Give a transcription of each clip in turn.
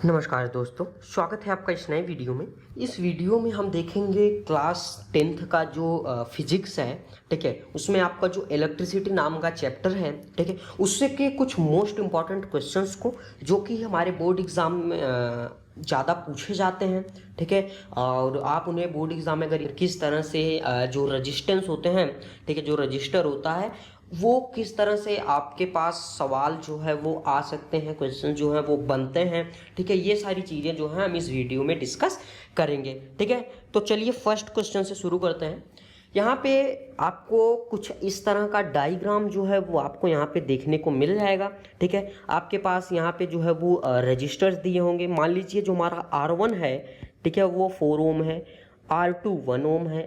नमस्कार दोस्तों, स्वागत है आपका इस नए वीडियो में। इस वीडियो में हम देखेंगे क्लास 10th का जो फिजिक्स है, ठीक है, उसमें आपका जो इलेक्ट्रिसिटी नाम का चैप्टर है, ठीक है, उससे के कुछ मोस्ट इम्पॉर्टेंट क्वेश्चंस को जो कि हमारे बोर्ड एग्जाम में ज़्यादा पूछे जाते हैं, ठीक है, और आप उन्हें बोर्ड एग्जाम में अगर किस तरह से जो रजिस्टेंस होते हैं, ठीक है, जो रजिस्टर होता है वो किस तरह से आपके पास सवाल जो है वो आ सकते हैं, क्वेश्चन जो है वो बनते हैं, ठीक है, ये सारी चीज़ें जो हैं हम इस वीडियो में डिस्कस करेंगे, ठीक है। तो चलिए फर्स्ट क्वेश्चन से शुरू करते हैं। यहाँ पे आपको कुछ इस तरह का डायग्राम जो है वो आपको यहाँ पे देखने को मिल जाएगा, ठीक है। आपके पास यहाँ पे जो है वो रजिस्टर्स दिए होंगे। मान लीजिए जो हमारा R1 है, ठीक है, वो 4 ओम है, R2 1 ओम है,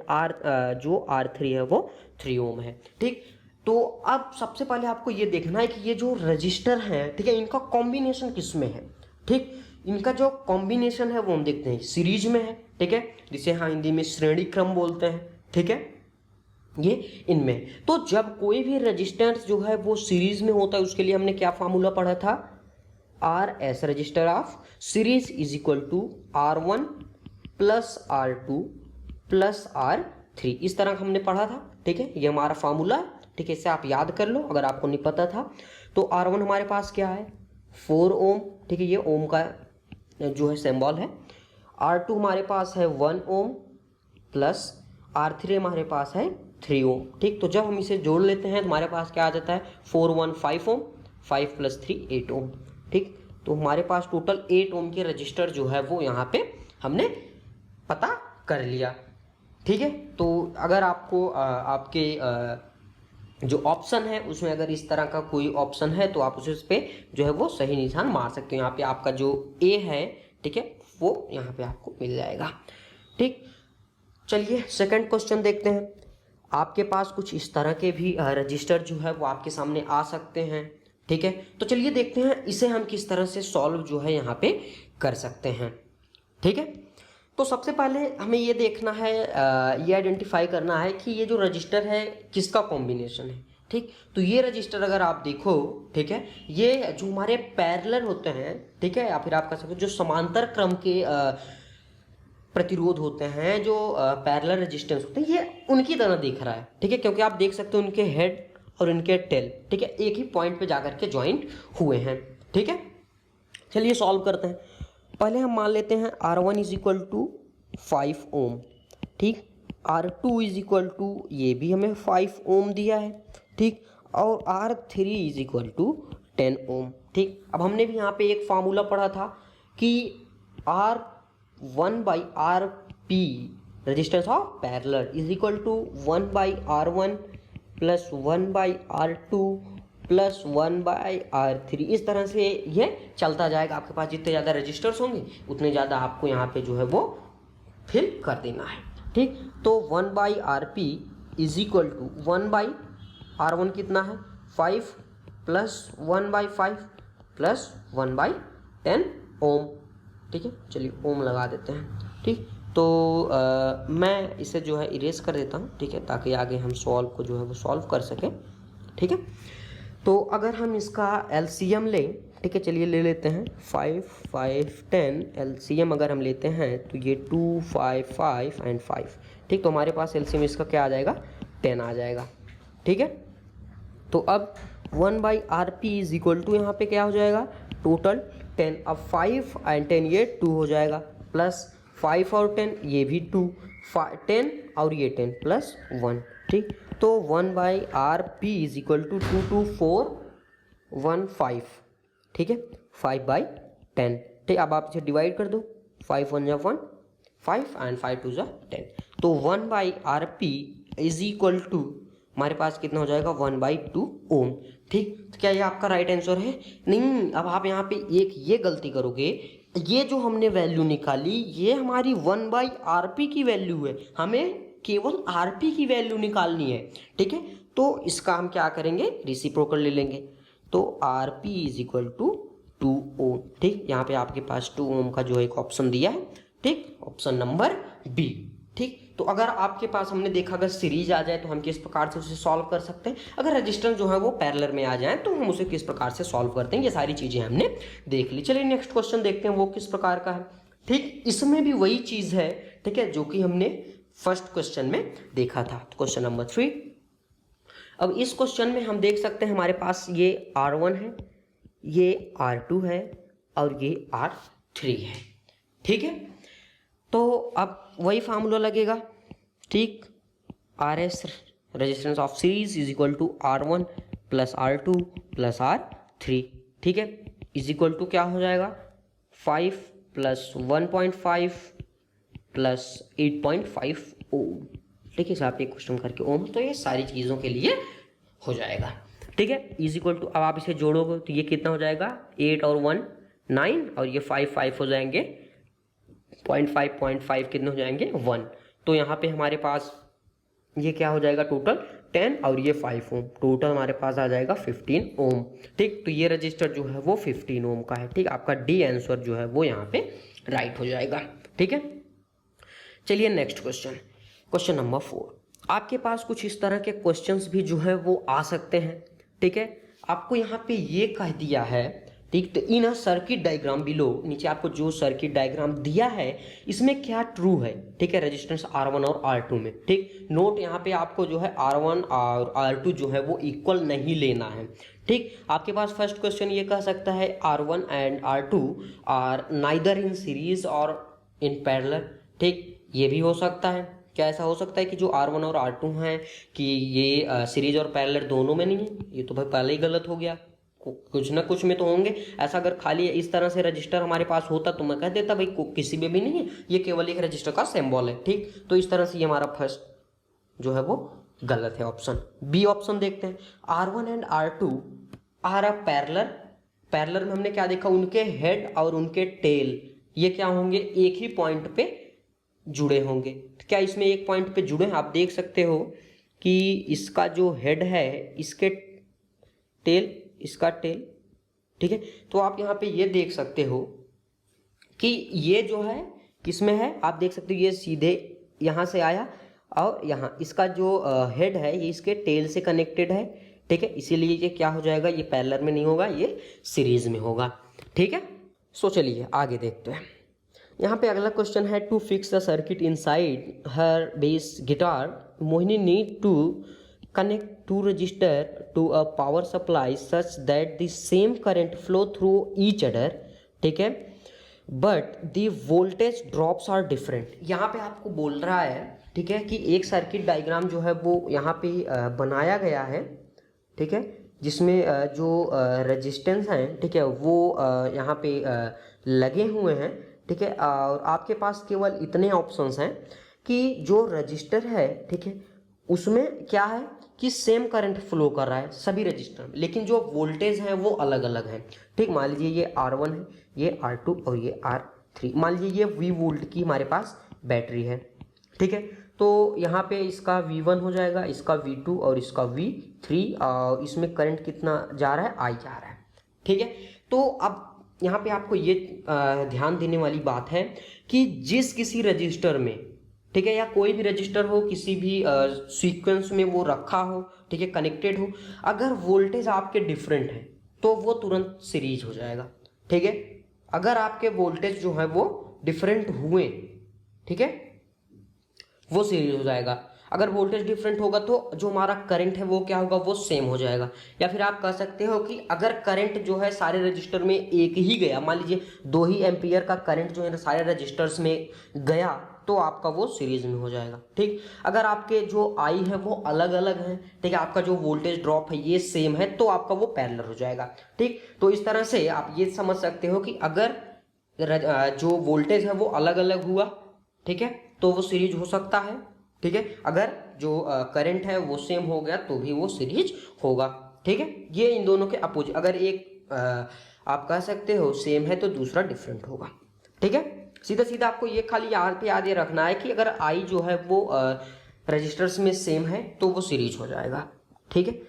जो R3 है वो 3 ओम है, ठीक। तो अब सबसे पहले आपको ये देखना है कि ये जो रजिस्टर हैं, ठीक है, इनका कॉम्बिनेशन किस में है, ठीक। इनका जो कॉम्बिनेशन है वो हम देखते हैं सीरीज में है, ठीक है, जिसे हाँ हिंदी में श्रेणी क्रम बोलते हैं, ठीक है, ये इनमें। तो जब कोई भी रजिस्टेंस जो है वो सीरीज में होता है, उसके लिए हमने क्या फार्मूला पढ़ा था, R S register of series is equal to R1 plus R2 plus R3, इस तरह हमने पढ़ा था, ठीक है। ये हमारा फार्मूला है, ठीक है, इसे आप याद कर लो अगर आपको नहीं पता था। तो R1 हमारे पास क्या है, 4 ओम, ठीक है, ये ओम का जो है सिंबल है। R2 हमारे पास है 1 ओम प्लस R3 हमारे पास है 3 ओम, ठीक। तो जब हम इसे जोड़ लेते हैं तो हमारे पास क्या आ जाता है, 4 1 5 ओम, 5 प्लस 3 8 ओम, ठीक। तो हमारे पास टोटल 8 ओम के रजिस्टर जो है वो यहाँ पे हमने पता कर लिया, ठीक है। तो अगर आपको आपके जो ऑप्शन है उसमें अगर इस तरह का कोई ऑप्शन है तो आप उस पे जो है वो सही निशान मार सकते हो। यहाँ पे आपका जो ए है, ठीक है, वो यहाँ पे आपको मिल जाएगा, ठीक। चलिए सेकंड क्वेश्चन देखते हैं। आपके पास कुछ इस तरह के भी रजिस्टर जो है वो आपके सामने आ सकते हैं, ठीक है। तो चलिए देखते हैं इसे हम किस तरह से सॉल्व जो है यहाँ पे कर सकते हैं, ठीक है। तो सबसे पहले हमें ये देखना है, ये आइडेंटिफाई करना है कि ये जो रजिस्टर है किसका कॉम्बिनेशन है, ठीक। तो ये रजिस्टर अगर आप देखो, ठीक है, ये जो हमारे पैरेलल होते हैं, ठीक है, या फिर आप कह सकते हो जो समांतर क्रम के प्रतिरोध होते हैं, जो पैरेलल रेजिस्टेंस होते हैं, ये उनकी तरह दिख रहा है, ठीक है, क्योंकि आप देख सकते हो उनके हेड और उनके टेल, ठीक है, एक ही पॉइंट पे जाकर के ज्वाइंट हुए हैं, ठीक है। चलिए सॉल्व करते हैं। पहले हम मान लेते हैं R1 इज इक्वल टू 5 ओम, ठीक, R2 इज इक्वल टू, ये भी हमें 5 ओम दिया है, ठीक, और R3 is equal to 10 ohm, ठीक। अब हमने भी यहाँ पे एक फार्मूला पढ़ा था कि R1 by RP resistance of parallel is equal to 1 by R1 plus 1 by R2 plus 1 by R3, इस तरह से ये चलता जाएगा। आपके पास जितने ज़्यादा रजिस्टर्स होंगे उतने ज़्यादा आपको यहाँ पे जो है वो फिल कर देना है, ठीक। तो 1 by RP is equal to 1 by R1 कितना है 5 plus 1 by 5 plus 1 by 10 ohm, ठीक है। चलिए ओम लगा देते हैं, ठीक। तो मैं इसे जो है इरेज कर देता हूँ, ठीक है, ताकि आगे हम सॉल्व को जो है वो सॉल्व कर सकें, ठीक है। तो अगर हम इसका LCM लें, ठीक है, चलिए ले लेते हैं 5 5 10, LCM अगर हम लेते हैं तो ये 2 5 5 एंड 5, ठीक। तो हमारे पास LCM इसका क्या आ जाएगा, 10 आ जाएगा, ठीक है। तो अब 1 by RP is equal to यहाँ पे क्या हो जाएगा, टोटल 10, अब 5 एंड 10 ये 2 हो जाएगा, प्लस 5 और 10 ये भी 2, 10 और ये 10 प्लस 1, ठीक। तो 1 by RP is equal to 2 2 4 1 5, ठीक है, 5 बाई 10, ठीक। अब आप इसे डिवाइड कर दो, 5 1 जा 1 5 एंड 5 2 जा 10, तो 1 by RP is equal to हमारे पास कितना हो जाएगा 1 बाई 2 ओम, ठीक। तो क्या ये आपका राइट आंसर है, नहीं। अब आप यहाँ पे एक ये गलती करोगे, ये जो हमने वैल्यू निकाली ये हमारी 1 बाई RP की वैल्यू है, हमें केवल RP की वैल्यू निकालनी है, ठीक है। तो इसका हम क्या करेंगे, रेसिप्रोकल ले लेंगे, तो RP इज इक्वल टू 2 ओम, ठीक। यहाँ पे आपके पास 2 ओम का जो एक ऑप्शन दिया है, ठीक, ऑप्शन नंबर बी, ठीक। तो अगर आपके पास हमने देखा अगर सीरीज आ जाए तो हम किस प्रकार से उसे सॉल्व कर सकते हैं, अगर रजिस्टर जो है वो पैरेलल में आ जाए तो हम उसे किस प्रकार से सॉल्व करते हैं, ये सारी चीजें हमने देख ली। चलिए नेक्स्ट क्वेश्चन देखते हैं वो किस प्रकार का है। ठीक, इसमें भी वही चीज है, ठीक है, जो कि हमने फर्स्ट क्वेश्चन में देखा था। Question number 3। अब इस क्वेश्चन में हम देख सकते हैं हमारे पास ये R1 है, ये R2 है और ये R3 है। ठीक है, तो अब वही फार्मूला लगेगा। ठीक, RS resistance of series is equal to R1 plus R2 plus R3। ठीक है, इज इक्वल टू क्या हो जाएगा 5 प्लस 1.5 प्लस 8.5 ओम। ठीक है, आप एक क्वेश्चन करके ओम, तो ये सारी चीज़ों के लिए हो जाएगा। ठीक है, इज इक्वल टू अब आप इसे जोड़ोगे तो ये कितना हो जाएगा 8 और 1 9 और ये 5 हो जाएंगे 0.5 कितने हो जाएंगे 1। तो यहाँ पे हमारे पास ये क्या हो जाएगा टोटल 10 और ये 5 ओम, टोटल हमारे पास आ जाएगा 15 ओम। ठीक, तो ये रजिस्टर जो है वो 15 ओम का है। ठीक, आपका डी आंसर जो है वो यहाँ पे राइट हो जाएगा। ठीक है, चलिए नेक्स्ट क्वेश्चन, क्वेश्चन नंबर 4। आपके पास कुछ इस तरह के क्वेश्चंस भी जो है वो आ सकते हैं। ठीक है, आपको यहाँ पे ये कह दिया है, ठीक, तो इन सर्किट डायग्राम बिलो, नीचे आपको जो सर्किट डायग्राम दिया है इसमें क्या ट्रू है। ठीक है, रेजिस्टेंस R1 और R2 में। ठीक, नोट यहाँ पे आपको जो है R1 और R2 जो है वो इक्वल नहीं लेना है। ठीक, आपके पास फर्स्ट क्वेश्चन ये कह सकता है R1 and R2 are neither in series और इन पैरेलल। ठीक, ये भी हो सकता है। क्या ऐसा हो सकता है कि जो R1 और R2 हैं कि ये सीरीज और पैरेलल दोनों में नहीं है? ये तो भाई पहले ही गलत हो गया, कुछ ना कुछ में तो होंगे। ऐसा अगर खाली इस तरह से रजिस्टर हमारे पास होता तो मैं कह देता भाई किसी में भी नहीं है, ये केवल एक रजिस्टर का सिंबल है। ठीक, तो इस तरह से ये हमारा फर्स्ट जो है वो गलत है। ऑप्शन बी ऑप्शन देखते हैं, R1 and R2 are a parallel. Parallel में हमने क्या देखा, उनके हेड और उनके टेल ये क्या होंगे एक ही पॉइंट पे जुड़े होंगे। क्या इसमें एक पॉइंट पे जुड़े हैं? आप देख सकते हो कि इसका जो हेड है इसके टेल, इसका टेल। ठीक है, तो आप यहाँ पे ये देख सकते हो कि ये जो है किसमें है, आप देख सकते हो ये सीधे यहाँ से आया और यहाँ इसका जो हेड है ये इसके टेल से कनेक्टेड है। ठीक है, इसीलिए ये क्या हो जाएगा, ये पैरेलल में नहीं होगा, ये सीरीज में होगा। ठीक है, सो चलिए आगे देखते हैं। यहाँ पे अगला क्वेश्चन है, to fix the circuit inside her bass guitar Mohini need to connect two resistor to a power supply such that the same current flow through each other। ठीक है, but the voltage drops are different। यहाँ पे आपको बोल रहा है, ठीक है, कि एक सर्किट डायग्राम जो है वो यहाँ पे बनाया गया है। ठीक है, जिसमें जो रेजिस्टेंस हैं, ठीक है, वो यहाँ पे लगे हुए हैं। ठीक है, और आपके पास केवल इतने ऑप्शंस हैं कि जो रजिस्टर है, ठीक है, उसमें क्या है कि सेम करंट फ्लो कर रहा है सभी रजिस्टर में, लेकिन जो वोल्टेज हैं वो अलग अलग हैं। ठीक, मान लीजिए ये R1 है, ये R2 और ये R3। मान लीजिए ये V वोल्ट की हमारे पास बैटरी है। ठीक है, तो यहाँ पे इसका V1 हो जाएगा, इसका V2 और इसका V3। और इसमें करंट कितना जा रहा है, I जा रहा है। ठीक है, तो अब यहाँ पे आपको ये ध्यान देने वाली बात है कि जिस किसी रजिस्टर में, ठीक है, या कोई भी रजिस्टर हो किसी भी सीक्वेंस में वो रखा हो, ठीक है, कनेक्टेड हो, अगर वोल्टेज आपके डिफरेंट है तो वो तुरंत सीरीज हो जाएगा। ठीक है, अगर आपके वोल्टेज जो है वो डिफरेंट हुए, ठीक है, वो सीरीज हो जाएगा। अगर वोल्टेज डिफरेंट होगा तो जो हमारा करंट है वो क्या होगा, वो सेम हो जाएगा। या फिर आप कह सकते हो कि अगर करंट जो है सारे रजिस्टर में एक ही गया, मान लीजिए 2 ही एम्पियर का करंट जो है सारे रजिस्टर्स में गया, तो आपका वो सीरीज में हो जाएगा। ठीक, अगर आपके जो आई है वो अलग अलग है, ठीक है, आपका जो वोल्टेज ड्रॉप है ये सेम है, तो आपका वो पैरेलल हो जाएगा। ठीक, तो इस तरह से आप ये समझ सकते हो कि अगर जो वोल्टेज है वो अलग अलग हुआ, ठीक है, तो वो सीरीज हो सकता है। ठीक है, अगर जो करंट है वो सेम हो गया तो भी वो सीरीज होगा। ठीक है, ये इन दोनों के अपोजिट, अगर एक आप कह सकते हो सेम है तो दूसरा डिफरेंट होगा। ठीक है, सीधा सीधा आपको ये खाली याद ये रखना है कि अगर आई जो है वो रजिस्टर्स में सेम है तो वो सीरीज हो जाएगा। ठीक है,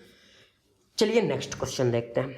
चलिए नेक्स्ट क्वेश्चन देखते हैं।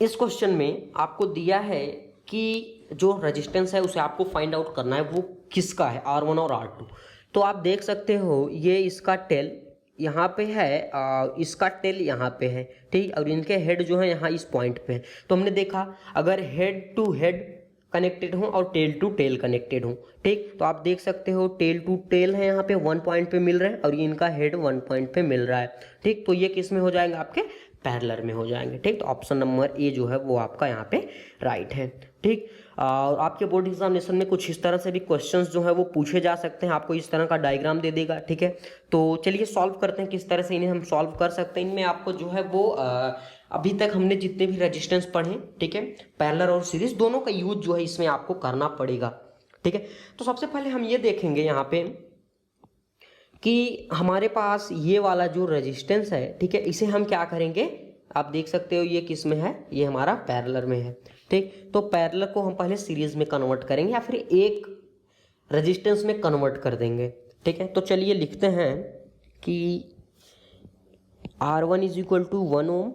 इस क्वेश्चन में आपको दिया है कि जो रेजिस्टेंस है उसे आपको फाइंड आउट करना है वो किसका है, R1 और R2। तो आप देख सकते हो ये इसका टेल यहाँ पे है, इसका टेल यहाँ पे है, ठीक, और इनके हेड जो है यहाँ इस पॉइंट पे है। तो हमने देखा अगर हेड टू हेड कनेक्टेड हो और टेल टू टेल कनेक्टेड हो, ठीक, तो आप देख सकते हो टेल टू टेल है यहाँ पे 1 पॉइंट पे मिल रहा है और ये इनका हेड 1 पॉइंट पे मिल रहा है, ठीक। तो ये किस में हो जाएंगे, आपके पैरेलल में हो जाएंगे, ठीक। तो ऑप्शन नंबर ए जो है वो आपका यहाँ पे राइट है, ठीक। और आपके बोर्ड एग्जामिनेशन में कुछ इस तरह से भी क्वेश्चंस जो है वो पूछे जा सकते हैं, आपको इस तरह का डायग्राम दे देगा, ठीक है। तो चलिए सॉल्व करते हैं किस तरह से इन्हें हम सॉल्व कर सकते हैं। इनमें आपको जो है वो अभी तक हमने जितने भी रेजिस्टेंस पढ़े, ठीक है, पैरेलल और सीरीज दोनों का यूज जो है इसमें आपको करना पड़ेगा, ठीक है। तो सबसे पहले हम ये देखेंगे यहाँ पे कि हमारे पास ये वाला जो रेजिस्टेंस है, ठीक है, इसे हम क्या करेंगे, आप देख सकते हो ये किस में है, ये हमारा पैरेलल में है, ठीक। तो पैरेलल को हम पहले सीरीज में कन्वर्ट करेंगे या फिर एक रेजिस्टेंस में कन्वर्ट कर देंगे, ठीक है। तो चलिए लिखते हैं कि R1 is equal to 1 ohm,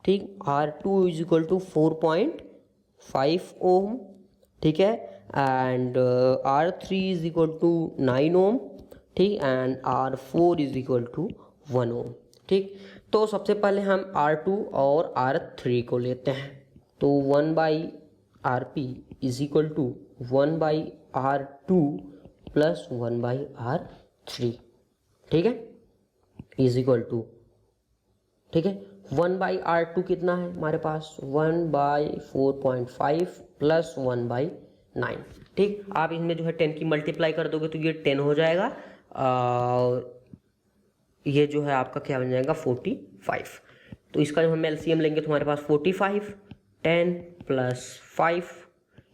ठीक, R2 is equal to 4.5 ohm, ठीक है, and R3 is equal to 9 ohm, ठीक, and R4 is equal to 1 ohm, ठीक। तो सबसे पहले हम R2 और R3 को लेते हैं। तो 1/RP is equal to 1/R2 plus 1/R3, ठीक है, इज इक्वल टू, ठीक है, 1/R2 कितना है हमारे पास 1/4.5 प्लस 1/9, ठीक। आप इसमें जो है 10 की मल्टीप्लाई कर दोगे तो ये 10 हो जाएगा और ये जो है आपका क्या बन जाएगा 45। तो इसका जब हम एलसीएम लेंगे तो हमारे पास 45, 10 प्लस 5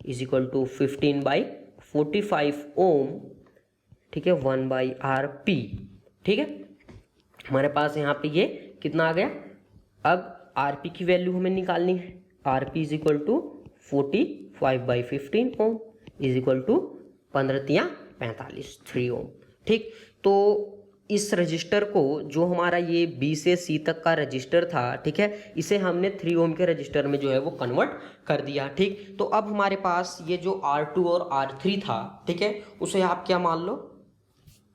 इज इक्वल टू 15/45 ओम, ठीक है, 1/RP, ठीक है। हमारे पास यहाँ पे ये कितना आ गया। अब RP की वैल्यू हमें निकालनी है। RP is equal to 45/15 ohm is equal to 15×3 3 ohm, ठीक। तो इस रजिस्टर को जो हमारा ये B से C तक का रजिस्टर था, ठीक है, इसे हमने 3 ओम के रजिस्टर में जो है वो कन्वर्ट कर दिया, ठीक। तो अब हमारे पास ये जो R2 और R3 था, ठीक है, उसे आप क्या मान लो,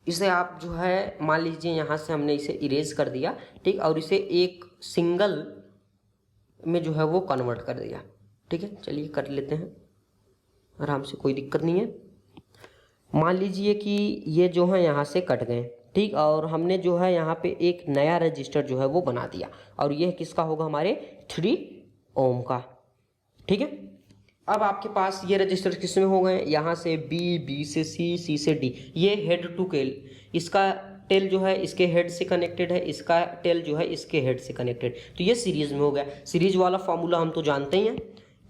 इसे आप जो है मान लीजिए यहाँ से हमने इसे इरेज कर दिया, ठीक, और इसे एक सिंगल में जो है वो कन्वर्ट कर दिया, ठीक है। चलिए कर लेते हैं आराम से, कोई दिक्कत नहीं है। मान लीजिए कि ये जो है यहाँ से कट गए, ठीक, और हमने जो है यहाँ पे एक नया रजिस्टर जो है वो बना दिया और यह किसका होगा, हमारे 3 ओम का, ठीक है। अब आपके पास ये रजिस्टर किस में हो गए, यहाँ से B से C से D, ये हेड टू टेल, इसका टेल जो है इसके हेड से कनेक्टेड है, इसका टेल जो है इसके हेड से कनेक्टेड, तो ये सीरीज में हो गया। सीरीज वाला फॉर्मूला हम तो जानते ही हैं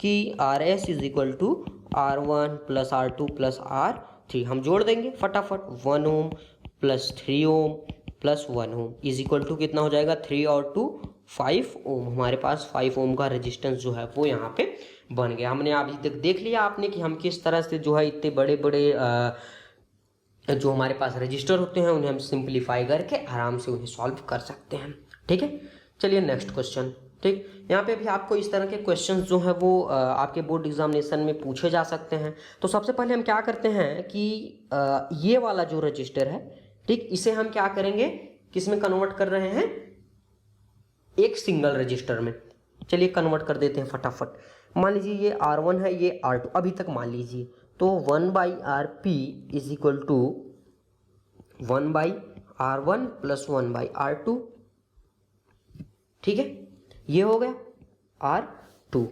कि RS is equal to R1 plus R2 plus R3, हम जोड़ देंगे फटाफट, 1 ohm plus 3 ohm plus 1 ohm is equal to कितना हो जाएगा, 3 और 2 5 ओम। हमारे पास 5 ओम का रेजिस्टेंस जो है वो यहाँ पे बन गया। हमने अभी तक देख लिया आपने कि हम किस तरह से जो है इतने बड़े बड़े जो हमारे पास रजिस्टर होते हैं उन्हें हम सिंप्लीफाई करके आराम से उन्हें सॉल्व कर सकते हैं, ठीक है। चलिए नेक्स्ट क्वेश्चन, ठीक, यहाँ पे भी आपको इस तरह के क्वेश्चंस जो है वो आपके बोर्ड एग्जामिनेशन में पूछे जा सकते हैं। तो सबसे पहले हम क्या करते हैं कि ये वाला जो रजिस्टर है, ठीक, इसे हम क्या करेंगे, किस में कन्वर्ट कर रहे हैं, एक सिंगल रजिस्टर में। चलिए कन्वर्ट कर देते हैं फटाफट। मान लीजिए ये R1 है, ये R2, अभी तक मान लीजिए, तो 1/RP is equal to 1/R1 plus 1/R2, ठीक है, ये हो गया R2,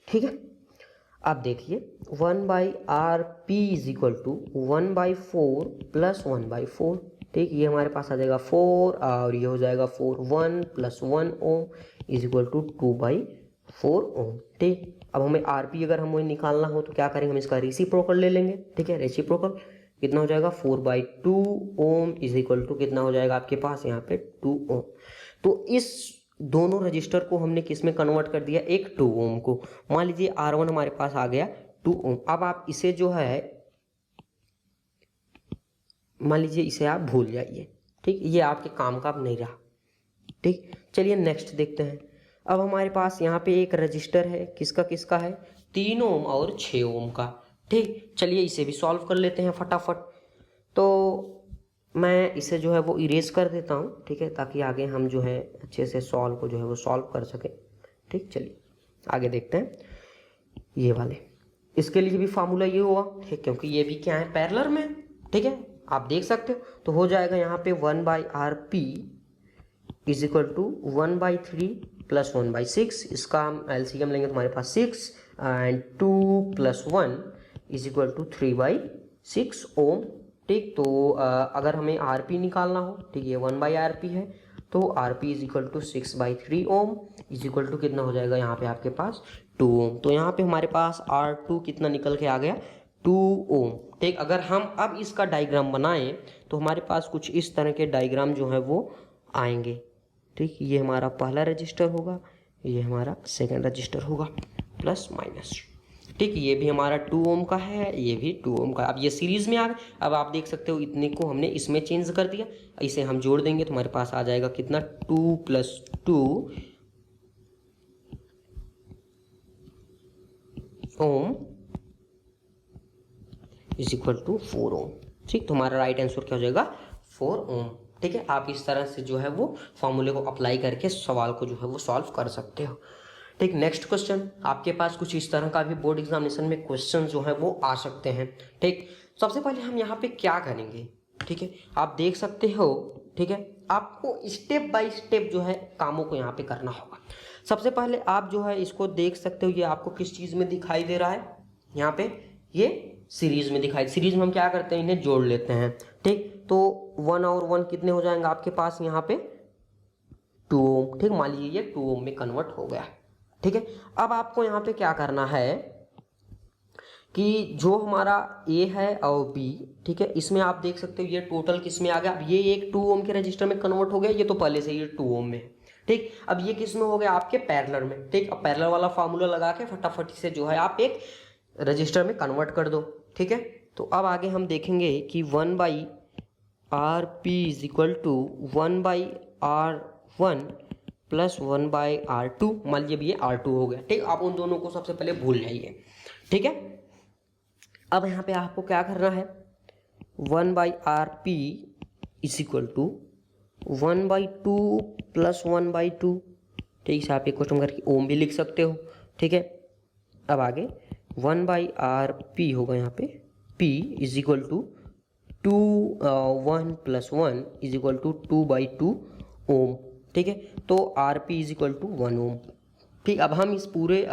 ठीक है। अब देखिए 1/RP is equal to 1/4 plus 1/4, ठीक, ये हमारे पास आ जाएगा 4 और ये हो जाएगा 4, 1 plus 1 ohm is equal to 2/4 ohm, ठीक। अब हमें RP अगर हमें निकालना हो तो क्या करेंगे, हम इसका रेसिप्रोकल ले लेंगे, ठीक है। रेसिप्रोकल कितना हो जाएगा, 4/2 ओम इज इक्वल टू कितना हो जाएगा आपके पास यहाँ पे 2 ओम। तो इस दोनों रजिस्टर को हमने किस में कन्वर्ट कर दिया, एक 2 ओम को। मान लीजिए R1 हमारे पास आ गया 2 ओम। अब आप इसे जो है मान लीजिए इसे आप भूल जाइए, ठीक, ये आपके काम का अब नहीं रहा, ठीक। चलिए नेक्स्ट देखते हैं। अब हमारे पास यहाँ पे एक रजिस्टर है, किसका किसका है, 3 ओम और 6 ओम का। ठीक, चलिए इसे भी सॉल्व कर लेते हैं फटाफट। तो मैं इसे जो है वो इरेज कर देता हूँ, ठीक है, ताकि आगे हम जो है अच्छे से सॉल्व को जो है वो सॉल्व कर सकें। ठीक, चलिए आगे देखते हैं। ये वाले, इसके लिए भी फार्मूला ये हुआ, ठीक, क्योंकि ये भी क्या है, पैरेलल में। ठीक है, आप देख सकते हो, तो हो जाएगा यहाँ पे 1/RP is equal to 1/3 plus 1/6। इसका हम एलसीएम लेंगे तो हमारे पास 6 एंड 2 + 1 इज इक्वल टू 3/6 ओम। ठीक, तो अगर हमें आरपी निकालना हो, ठीक, ये 1/RP है, तो RP is equal to 6/3 ohm is equal to कितना हो जाएगा यहाँ पे आपके पास 2 ओम। तो यहाँ पे हमारे पास R2 कितना निकल के आ गया, 2 ओम। ठीक, अगर हम अब इसका डायग्राम बनाएं तो हमारे पास कुछ इस तरह के डायग्राम जो है वो आएंगे। ठीक, ये हमारा पहला रजिस्टर होगा, ये हमारा सेकंड रजिस्टर होगा, प्लस माइनस। ठीक, ये भी हमारा 2 ओम का है, ये भी 2 ओम का। अब ये सीरीज में आ गए। अब आप देख सकते हो इतने को हमने इसमें चेंज कर दिया, इसे हम जोड़ देंगे तो हमारे पास आ जाएगा कितना, 2 + 2 ओम इज इक्वल टू 4 ओम। ठीक, तो हमारा राइट आंसर क्या हो जाएगा, 4 ओम। ठीक है, आप इस तरह से जो है वो फॉर्मूले को अप्लाई करके सवाल को जो है वो सॉल्व कर सकते हो। ठीक, नेक्स्ट क्वेश्चन, आपके पास कुछ इस तरह का भी बोर्ड एग्जामिनेशन में क्वेश्चन जो है वो आ सकते हैं। ठीक, सबसे पहले हम यहाँ पे क्या करेंगे, ठीक है, आप देख सकते हो। ठीक है, आपको स्टेप बाय स्टेप जो है कामों को यहाँ पे करना होगा। सबसे पहले आप जो है इसको देख सकते हो, ये आपको किस चीज़ में दिखाई दे रहा है, यहाँ पे ये सीरीज में दिखाई। सीरीज में हम क्या करते हैं, इन्हें जोड़ लेते हैं। ठीक, तो 1 और 1 कितने हो जाएंगे आपके पास यहाँ पे 2 ओम। ठीक, मान लीजिए ये 2 ओम में कन्वर्ट हो गया। ठीक है, अब आपको यहाँ पे क्या करना है कि जो हमारा A है और B, ठीक है, इसमें आप देख सकते हो ये टोटल किस में आ गया। अब ये एक 2 ओम के रजिस्टर में कन्वर्ट हो गया, ये तो पहले से ये 2 ओम में है। ठीक, अब ये किस में हो गया, आपके पैरेलल में। ठीक, अब पैरेलल वाला फार्मूला लगा के फटाफट से जो है आप एक रजिस्टर में कन्वर्ट कर दो। ठीक है, तो अब आगे हम देखेंगे कि 1/RP is equal to 1/R1 plus 1/R2। मान लीजिए ये R2 हो गया। ठीक, आप उन दोनों को सबसे पहले भूल जाइए। ठीक है, अब यहाँ पे आपको क्या करना है, 1/RP is equal to 1/2 plus 1/2। ठीक, इसे आप एक क्वेश्चन करके ओम भी लिख सकते हो। ठीक है, अब आगे 1/RP होगा यहाँ पे, P is equal to 1 + 1 is equal to 2/2 ohm. ठीक है, तो RP is equal to 1 ohm. ठीक, अब हम इस पूरे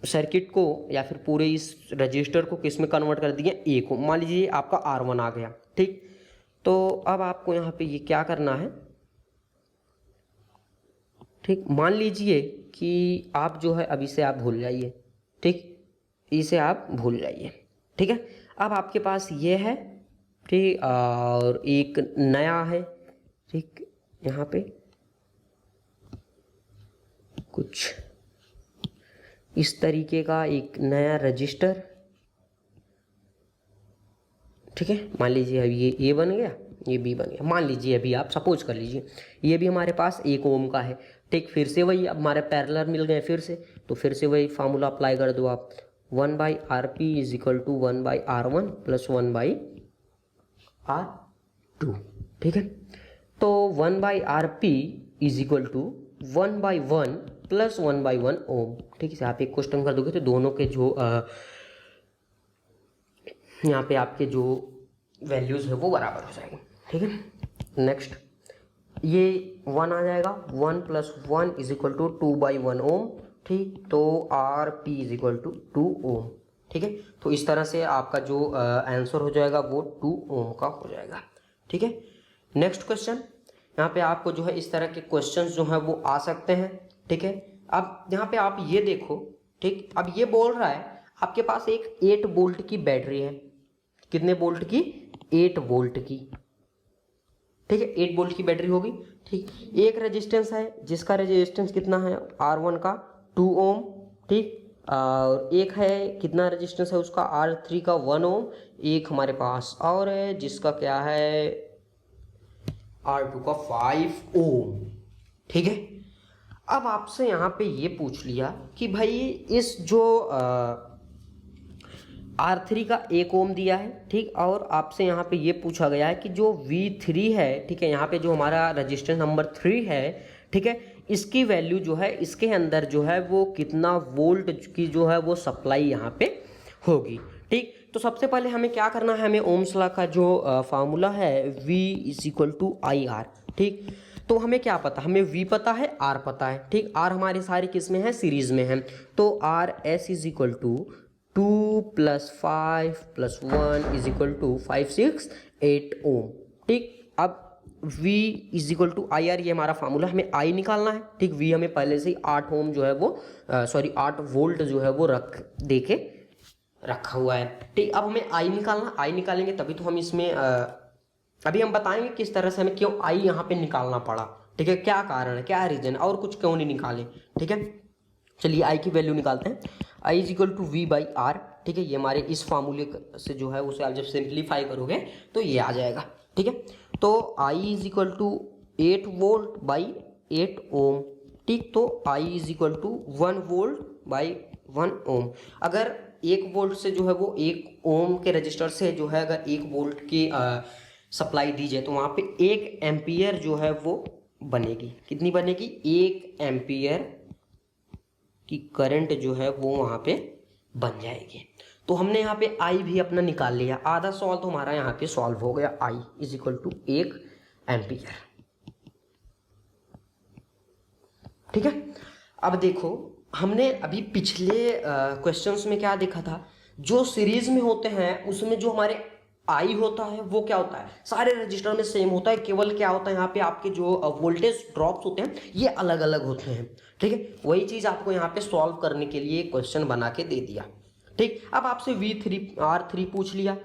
सर्किट को या फिर पूरे इस रजिस्टर को किस में कन्वर्ट कर दिए, A को। मान लीजिए आपका R1 आ गया। ठीक, तो अब आपको यहाँ पे ये क्या करना है, ठीक, मान लीजिए कि आप जो है अब इसे आप भूल जाइए। ठीक, इसे आप भूल जाइए। ठीक है, अब आपके पास ये है, ठीक, और एक नया है। ठीक, यहाँ पे कुछ इस तरीके का एक नया रजिस्टर। ठीक है, मान लीजिए अभी ये A बन गया, ये B बन गया। मान लीजिए अभी आप सपोज कर लीजिए ये भी हमारे पास 1 ओम का है। ठीक, फिर से वही, अब हमारे पैरेलल मिल गए फिर से, तो फिर से वही फार्मूला अप्लाई कर दो आप, 1/RP is equal to 1/R1 plus 1/R2। ठीक है, तो 1/RP is equal to 1/1 plus 1/1 ohm. ठीक है, आप एक क्वेश्चन कर दोगे तो दोनों के जो यहाँ पे आपके जो वैल्यूज़ है वो बराबर हो जाएंगे। ठीक है, नेक्स्ट ये 1 आ जाएगा, 1 + 1 इज इक्वल टू 2/1 ओम। ठीक, तो RP इज इक्वल टू 2 ओम। ठीक है, तो इस तरह से आपका जो आंसर हो जाएगा वो 2 ओम का हो जाएगा। ठीक है, नेक्स्ट क्वेश्चन, यहाँ पे आपको जो है इस तरह के क्वेश्चंस जो हैं वो आ सकते हैं। ठीक है, अब यहाँ पे आप ये देखो। ठीक, अब ये बोल रहा है आपके पास एक 8 वोल्ट की बैटरी है। कितने वोल्ट की, 8 वोल्ट की। ठीक है, 8 वोल्ट की बैटरी होगी। ठीक, एक रेजिस्टेंस है जिसका रेजिस्टेंस कितना है, R1 का 2 ओम। ठीक, और एक है कितना रेजिस्टेंस है उसका, R3 का 1 ओम। एक हमारे पास और है जिसका क्या है, R2 का 5 ओम। ठीक है, अब आपसे यहाँ पे ये पूछ लिया कि भाई इस जो R3 का 1 ओम दिया है, ठीक, और आपसे यहाँ पे ये पूछा गया है कि जो V3 है, ठीक है, यहाँ पे जो हमारा रजिस्टेंस नंबर 3 है, ठीक है, इसकी वैल्यू जो है इसके अंदर जो है वो कितना वोल्ट की जो है वो सप्लाई यहाँ पे होगी, ठीक। तो सबसे पहले हमें क्या करना है, हमें ओम्स लॉ का जो फार्मूला है V = IR, ठीक। तो हमें क्या पता, हमें V पता है, R पता है, ठीक। R हमारे सारे किस में है, सीरीज में है, तो RS = 2 + 5 + 1 = 5, 6, 8 ओम, ठीक। अब V = IR, ये हमारा फार्मूला, हमें I निकालना है, ठीक। V हमें पहले से ही 8 ओम जो है वो 8 वोल्ट जो है वो दे के रखा हुआ है, ठीक। अब हमें I निकालना, I निकालेंगे तभी तो हम इसमें अभी हम बताएंगे किस तरह से हमें क्यों I यहाँ पे निकालना पड़ा, ठीक है, क्या कारण है, क्या रीजन, और कुछ क्यों नहीं निकाले, ठीक है। चलिए I की वैल्यू निकालते हैं। I = V/R, ठीक है, ये हमारे इस फार्मूले से जो है उसे आप जब सिंप्लीफाई करोगे तो ये आ जाएगा, ठीक है। तो I = 8 वोल्ट बाई 8 ओम, ठीक। तो I = 1 वोल्ट बाई 1 ओम। अगर 1 वोल्ट से जो है वो 1 ओम के रजिस्टर से जो है अगर 1 वोल्ट की सप्लाई दी जाए तो वहाँ पे 1 एम्पियर जो है वो बनेगी, कितनी बनेगी, 1 एम्पियर की करंट जो है वो वहाँ पे बन जाएगी। तो हमने यहाँ पे I भी अपना निकाल लिया, आधा सवाल तो हमारा यहाँ पे सॉल्व हो गया। I = 1 एम्पियर, ठीक है। अब देखो हमने अभी पिछले क्वेश्चंस में क्या देखा था, जो सीरीज में होते हैं उसमें जो हमारे I होता है वो क्या होता है, सारे रजिस्टर में सेम होता है, केवल क्या होता है यहाँ पे आपके जो वोल्टेज ड्रॉप्स होते हैं ये अलग अलग होते हैं, ठीक है। वही चीज आपको यहाँ पे सॉल्व करने के लिए क्वेश्चन बना के दे दिया, ठीक। अब आपसे V3 R3 पूछ लिया,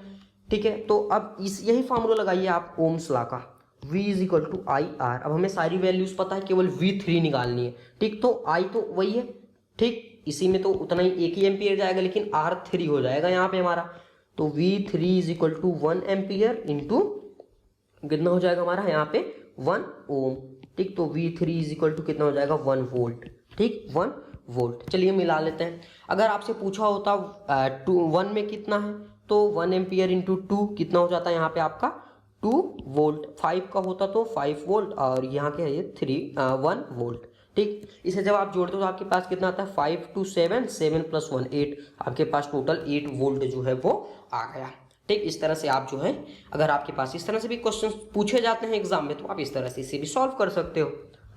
ठीक है। तो अब यही फार्मूला लगाइए आप ओम्स लॉ का, V = IR। अब हमें सारी वैल्यूज पता है, केवल V3 निकालनी है, ठीक। तो I तो वही है, ठीक, इसी में तो उतना ही 1 ही एम्पियर जाएगा, लेकिन R3 हो जाएगा यहाँ पे हमारा। तो V3 = 1 एम्पियर इंटू कितना हो जाएगा हमारा यहाँ पे 1 ओम, ठीक। तो V3 = कितना हो जाएगा 1 वोल्ट, ठीक, 1 वोल्ट। चलिए मिला लेते हैं। अगर आपसे पूछा होता 1 में कितना है तो 1 एम्पियर इंटू 2 कितना हो जाता है यहाँ पे आपका 2 वोल्ट, 5 का होता तो 5 वोल्ट, और यहाँ क्या है ये 1 वोल्ट, ठीक। इसे जब आप जोड़ते हो तो आपके पास कितना आता है 5 2 7, 7 + 1 8, आपके पास टोटल 8 वोल्ट जो है वो आ गया, ठीक। इस तरह से आप जो है अगर आपके पास इस तरह से भी क्वेश्चन पूछे जाते हैं एग्जाम में तो आप इस तरह से इसे भी सॉल्व कर सकते हो,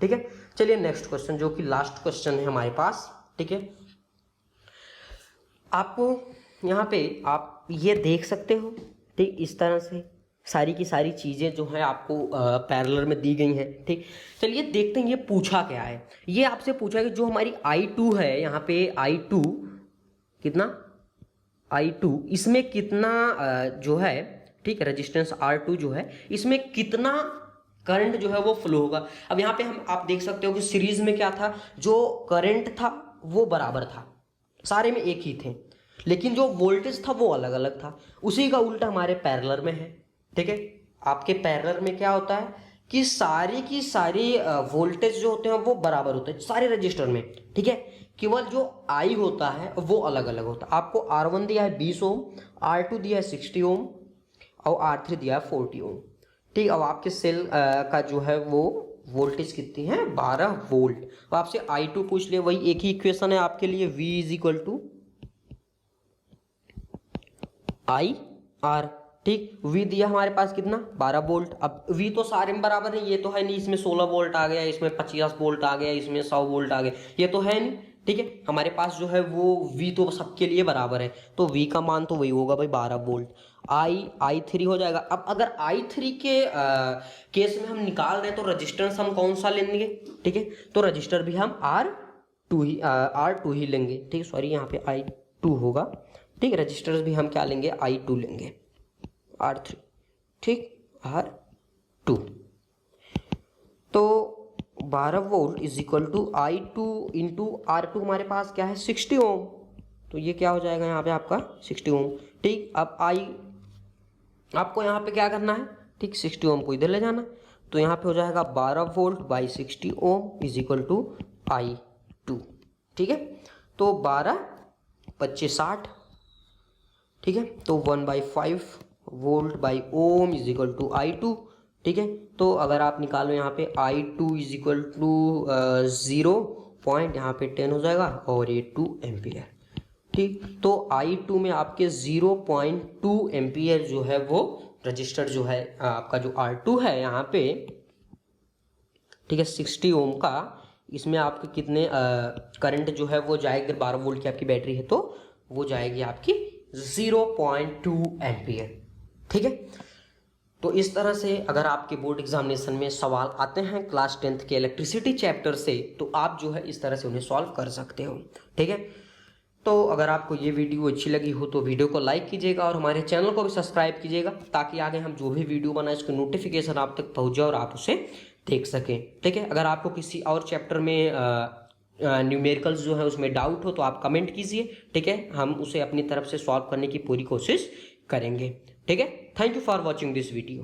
ठीक है। चलिए नेक्स्ट क्वेश्चन, जो कि लास्ट क्वेश्चन है हमारे पास, ठीक है। आपको यहाँ पे आप ये देख सकते हो, ठीक, इस तरह से सारी की सारी चीज़ें जो है आपको पैरेलल में दी गई हैं, ठीक। चलिए देखते हैं ये पूछा क्या है। ये आपसे पूछा है कि जो हमारी I2 है यहाँ पे I2 कितना, I2 इसमें कितना जो है, ठीक, रेजिस्टेंस R2 जो है इसमें कितना करंट जो है वो फ्लो होगा। अब यहाँ पे हम आप देख सकते हो कि सीरीज में क्या था, जो करंट था वो बराबर था, सारे में एक ही थे, लेकिन जो वोल्टेज था वो अलग अलग था। उसी का उल्टा हमारे पैरेलल में है, ठीक है। आपके पैरेलल में क्या होता है कि सारी की सारी वोल्टेज जो होते हैं वो बराबर होते हैं सारे रजिस्टर में, ठीक है। केवल जो I होता है वो अलग अलग होता है। आपको R1 दिया है 20 ओम, R2 दिया है 60 ओम और R3 दिया है 40 ओम, ठीक। अब आपके सेल का जो है वो वोल्टेज कितनी है 12 वोल्ट। अब आपसे I2 पूछ लिया, वही एक ही इक्वेशन है आपके लिए, V = IR, ठीक। V दिया हमारे पास कितना 12 वोल्ट। अब V तो सारे में बराबर है, ये तो है नहीं इसमें 16 वोल्ट आ गया, इसमें 50 वोल्ट आ गया, इसमें 100 वोल्ट आ गया, ये तो है नहीं, ठीक है। हमारे पास जो है वो V तो सबके लिए बराबर है, तो V का मान तो वही होगा भाई 12 वोल्ट। I3 हो जाएगा। अब अगर I3 के केस में हम निकाल रहे हैं तो रजिस्टेंस हम कौन सा लेंगे, ठीक है। तो रजिस्टर भी हम R2 ही लेंगे, ठीक। सॉरी यहाँ पे I2 होगा, ठीक। रजिस्टर्स भी हम क्या लेंगे I2 लेंगे, R3, ठीक, R2। तो 12 वोल्ट = I2 इंटू R2 हमारे पास क्या है 60 ओम, तो ये क्या हो जाएगा यहाँ पे आपका 60 ओम, ठीक। अब आपको यहाँ पे क्या करना है, ठीक, 60 ओम को इधर ले जाना, तो यहाँ पे हो जाएगा 12 वोल्ट बाई 60 ओम = I2, ठीक है। तो 12 25 60, ठीक है। तो 1/5 volt by ohm is equal to I2, ठीक है। तो अगर आप निकालो यहाँ पे I2 is equal to 0 point यहाँ पे 10 हो जाएगा और ये 2 एम्पियर, ठीक। तो I2 में आपके 0.2 एम्पियर जो है वो रजिस्टर जो है आपका जो R2 है यहाँ पे, ठीक है, 60 ओम का, इसमें आपके कितने करंट जो है वो जाएगी, 12 वोल्ट की आपकी बैटरी है तो वो जाएगी आपकी 0.2 एम्पियर, ठीक है। तो इस तरह से अगर आपके बोर्ड एग्जामिनेशन में सवाल आते हैं क्लास 10th के इलेक्ट्रिसिटी चैप्टर से, तो आप जो है इस तरह से उन्हें सॉल्व कर सकते हो, ठीक है। तो अगर आपको ये वीडियो अच्छी लगी हो तो वीडियो को लाइक कीजिएगा और हमारे चैनल को भी सब्सक्राइब कीजिएगा, ताकि आगे हम जो भी वीडियो बनाए उसकी नोटिफिकेशन आप तक पहुंच जाए और आप उसे देख सकें, ठीक है। अगर आपको किसी और चैप्टर में न्यूमेरिकल्स जो है उसमें डाउट हो तो आप कमेंट कीजिए, ठीक है। हम उसे अपनी तरफ से सॉल्व करने की पूरी कोशिश करेंगे, ठीक है। Thank you for watching this video.